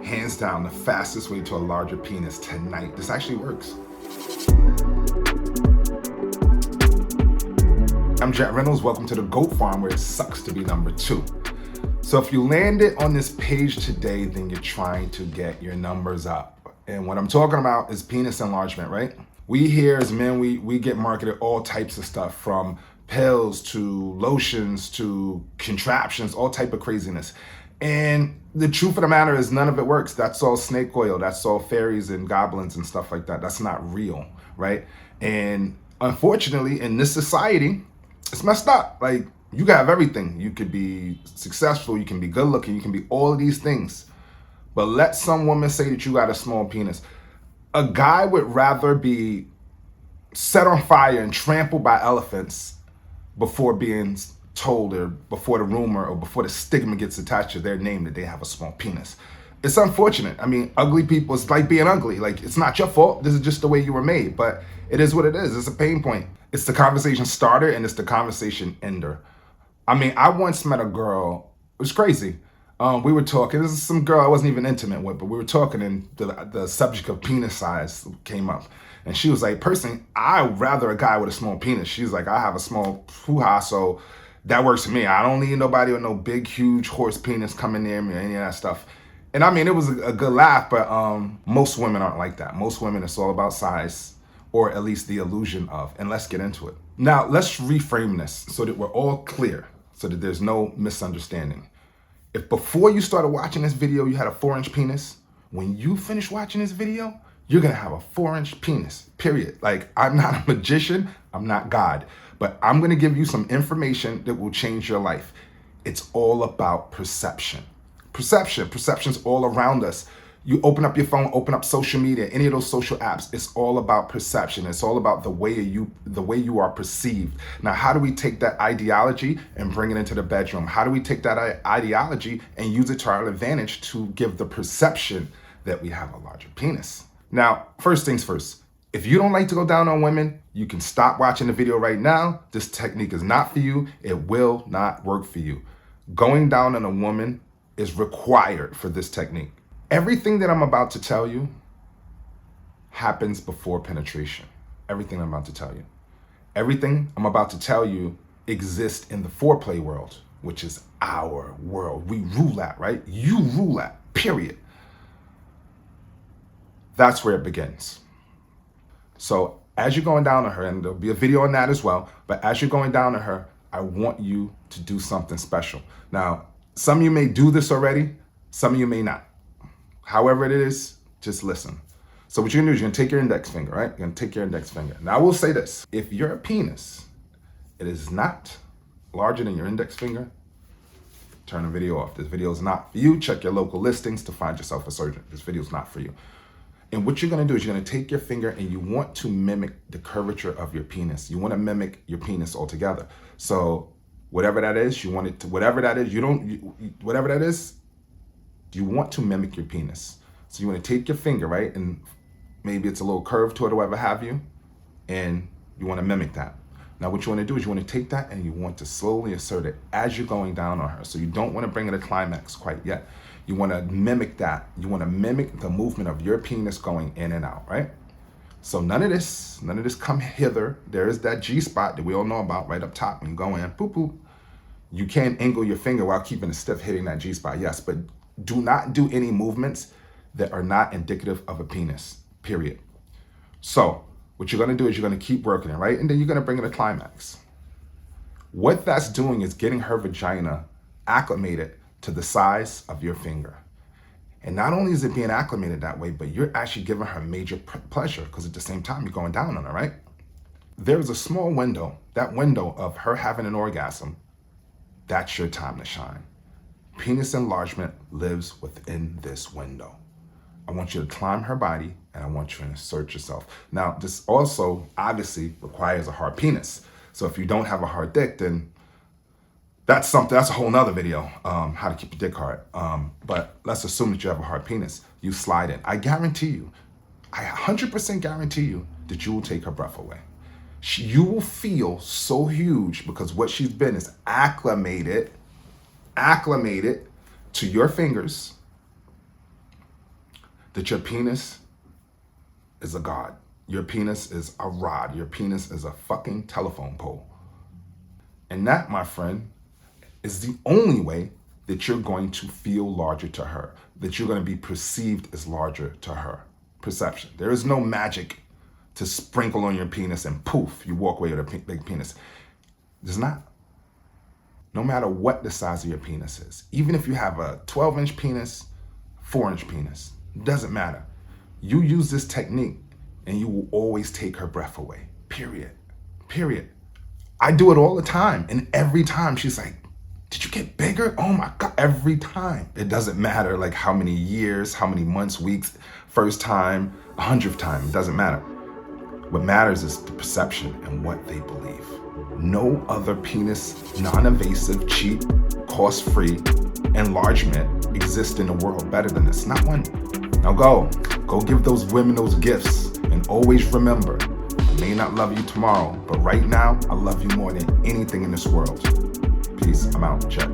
hands down, the fastest way to a larger penis tonight. This actually works. I'm Jet Reynolds. Welcome to the Goat Farm, where it sucks to be number 2. So if you landed on this page today, then you're trying to get your numbers up. And what I'm talking about is penis enlargement, right? We here as men, we get marketed all types of stuff, from pills to lotions to contraptions, all type of craziness. And the truth of the matter is none of it works. That's all snake oil. That's all fairies and goblins and stuff like that. That's not real, right? And unfortunately, in this society, it's messed up. Like, you can have everything. You could be successful, you can be good looking, you can be all of these things. But let some woman say that you got a small penis. A guy would rather be set on fire and trampled by elephants before being told, or before the rumor or before the stigma gets attached to their name, that they have a small penis. It's unfortunate. I mean, ugly people, it's like being ugly. Like, it's not your fault. This is just the way you were made, but it is what it is. It's a pain point. It's the conversation starter and it's the conversation ender. I mean, I once met a girl, it was crazy. We were talking, this is some girl I wasn't even intimate with, but we were talking, and the subject of penis size came up. And she was like, personally, I'd rather a guy with a small penis. She's like, I have a small hoo-ha, so that works for me. I don't need nobody with no big, huge horse penis coming near me or any of that stuff. And I mean, it was a good laugh, but most women aren't like that. Most women, it's all about size, or at least the illusion of. And let's get into it. Now, let's reframe this so that we're all clear, so that there's no misunderstanding. If before you started watching this video, you had a 4-inch penis, when you finish watching this video, you're gonna have a 4-inch penis, period. Like, I'm not a magician, I'm not God, but I'm gonna give you some information that will change your life. It's all about perception. Perception's all around us. You open up your phone, open up social media, any of those social apps, it's all about perception. It's all about the way you are perceived. Now, how do we take that ideology and bring it into the bedroom? How do we take that ideology and use it to our advantage to give the perception that we have a larger penis? Now, first things first, if you don't like to go down on women, you can stop watching the video right now. This technique is not for you. It will not work for you. Going down on a woman is required for this technique. Everything that I'm about to tell you happens before penetration. Everything I'm about to tell you. Everything I'm about to tell you exists in the foreplay world, which is our world. We rule that, right? You rule that, period. That's where it begins. So as you're going down to her, and there'll be a video on that as well, but as you're going down to her, I want you to do something special. Now, some of you may do this already, some of you may not. However it is, just listen. So what you're gonna do is you're gonna take your index finger, right? You're gonna take your index finger. Now I will say this, if your penis, it is not larger than your index finger, turn the video off. This video is not for you. Check your local listings to find yourself a surgeon. This video is not for you. And what you're gonna do is you're gonna take your finger and you want to mimic the curvature of your penis. You wanna mimic your penis altogether. So whatever that is, you want it to, whatever that is, whatever that is, you want to mimic your penis. So you want to take your finger, right? And maybe it's a little curved to it or whatever have you. And you want to mimic that. Now what you want to do is you want to take that and you want to slowly assert it as you're going down on her. So you don't want to bring it to climax quite yet. You want to mimic that. You want to mimic the movement of your penis going in and out, right? So none of this come hither. There is that G spot that we all know about right up top when you go in, boop, boop. You can angle your finger while keeping it stiff, hitting that G spot, yes, but do not do any movements that are not indicative of a penis, period. So what you're gonna do is you're gonna keep working it, right? And then you're gonna bring it to climax. What that's doing is getting her vagina acclimated to the size of your finger. And not only is it being acclimated that way, but you're actually giving her major pleasure, because at the same time you're going down on her, right? There's a small window, that window of her having an orgasm, that's your time to shine. Penis enlargement lives within this window. I want you to climb her body and I want you to insert yourself. Now, this also obviously requires a hard penis. So if you don't have a hard dick, then that's a whole nother video, how to keep your dick hard. But let's assume that you have a hard penis. You slide in. I guarantee you, I 100% guarantee you that you will take her breath away. You will feel so huge because what she's been is acclimated to your fingers, that your penis is a god. Your penis is a rod. Your penis is a fucking telephone pole. And that, my friend, is the only way that you're going to feel larger to her, that you're going to be perceived as larger to her. Perception. There is no magic to sprinkle on your penis and poof, you walk away with a big penis. There's not. No matter what the size of your penis is, even if you have a 12-inch penis, 4-inch penis, doesn't matter. You use this technique and you will always take her breath away. Period. I do it all the time. And every time she's like, did you get bigger? Oh my God, every time. It doesn't matter like how many years, how many months, weeks, first time, 100th time, it doesn't matter. What matters is the perception and what they believe. No other penis, non-invasive, cheap, cost-free enlargement exists in the world better than this. Not one. Now go give those women those gifts, and always remember, I may not love you tomorrow, but right now, I love you more than anything in this world. Peace. I'm out. Check.